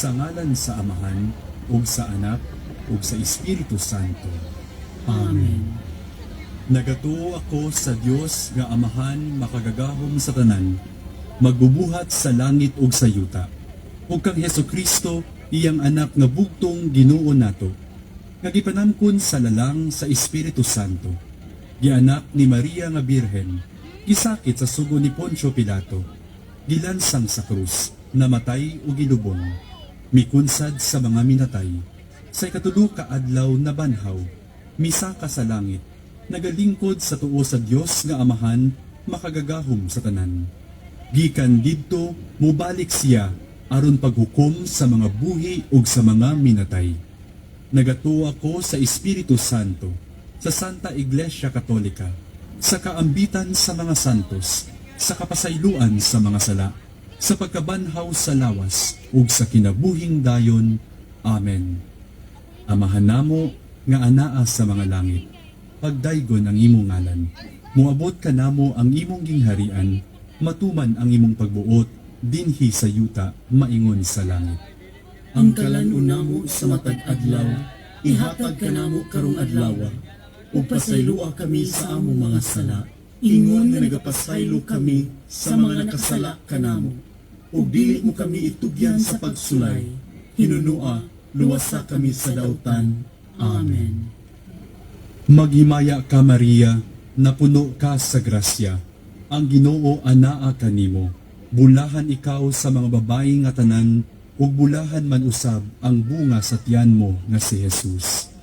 Sa ngalan sa Amahan, ug sa Anak, ug sa Espiritu Santo. Amen. Nagatuo ako sa Dios nga Amahan makagagahom sa tanan, magbubuhat sa langit ug sa yuta. Ug kang Hesukristo, iyang anak nga bugtong Ginoo nato, nga gipanamkon sa lalang sa Espiritu Santo. Gianak ni Maria nga Birhen, gisakit sa sugo ni Poncio Pilato, gilansang sa krus, namatay ug gilubong, mikunsad sa mga minatay. Sa ikatulo ka adlaw na banhaw, misaka sa langit, nagalingkod sa tuo sa Dios nga Amahan, makagagahom sa tanan. Gikan didto mubalik siya aron paghukom sa mga buhi ug sa mga minatay. Nagatuo ako sa Espiritu Santo, sa Santa Iglesia Katolika, sa kaambitan sa mga santos, sa kapasayloan sa mga sala, sa pagkabanhaw sa lawas, ug sa kinabuhing dayon. Amen. Amahan namo nga anaa sa mga langit, pagdaygon ang imong ngalan, muabot ka namo ang imong gingharian, matuman ang imong pagbuot, dinhi sa yuta, maingon sa langit. Ang kalan-on namo sa matag adlaw, ihatag ka namo karong adlaw, ug pasaylua kami sa among mga sala, ingon nga nagapasaylo kami sa mga nakasala kanamo, ug dili mo kami itugyan sa pagsulay, hinunua, luwasa kami sa dautan. Amen. Maghimaya ka Maria, napuno ka sa grasya, ang Ginoo anaa kanimo, bulahan ikaw sa mga babayi nga tanan, ug bulahan man usab ang bunga sa tiyan mo nga si Jesus.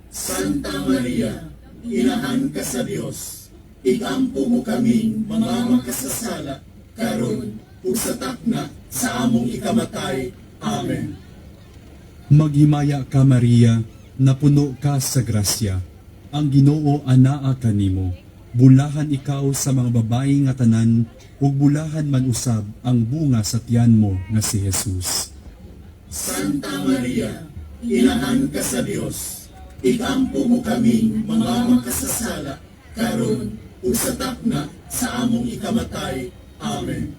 Santa Maria, inahan ka sa Dios, ikampo mo kaming mga makasasala, karon ug sa takna sa among ikamatay. Amen. Maghimaya ka Maria, napuno ka sa grasya, ang Ginoo anaa kanimo, bulahan ikaw sa mga babayi nga tanan, ug bulahan man usab ang bunga sa tiyan mo nga si Jesus. Santa Maria, inahan ka sa Dios, ikampo mo kaming mga makasasala, karon ug sa takna sa among ikamatay. Amen.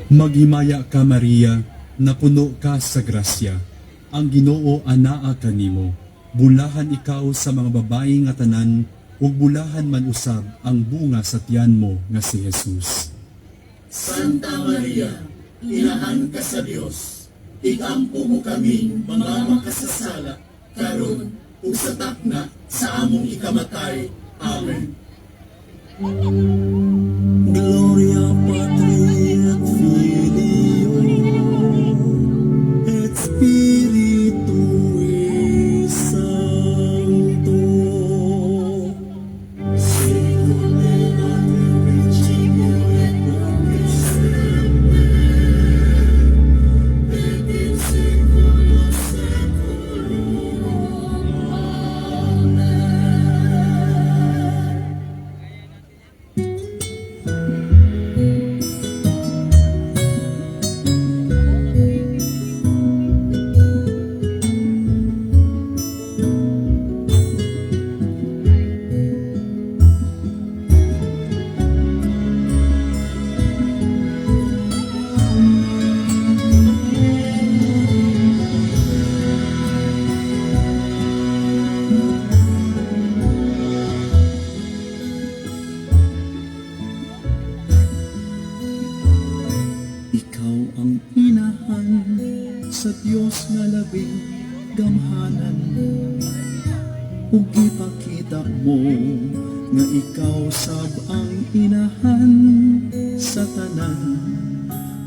Maghimaya ka Maria, napuno ka sa grasya, ang Ginoo anaa kanimo, bulahan ikaw sa mga babayi nga tanan, ug bulahan man usab ang bunga sa tiyan mo nga si Jesus. Santa Maria, inahan ka sa Dios, ikampo mo kaming mga makasasala, karon ug sa takna sa among ikamatay. Amen. Gloria Patri et Filio et Spiritui Sancto. Sicut erat in principio et nunc et semper et in saecula saeculorum. Amen. Ikaw ang inahan sa Dios nga labing gamhanan, ug ipakita mo nga ikaw sab ang inahan sa tanan,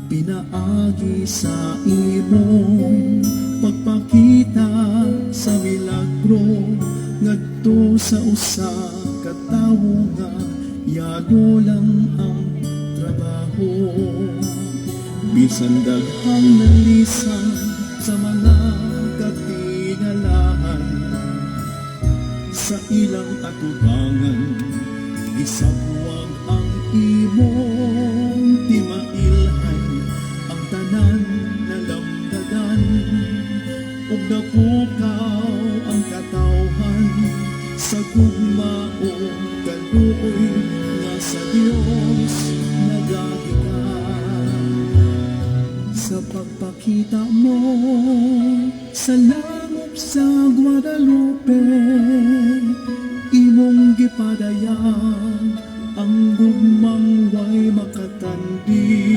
pinaagi sa imong pagpakita sa milagro ngadto sa usa ka tawo nga yado lang ang trabaho. Bisan daghang nalisan sa mga katingalahan, sa ilang atubangan, isabuwag ang imong timailhan, ang tanan na lamdagan, ug napukaw ang katawhan sa gugmaong kaluoy nga sa Dios nagagikan. Sa pagpakita mo sa langop sa Guadalupe, imong gipadayag ang gugmang way makatandi.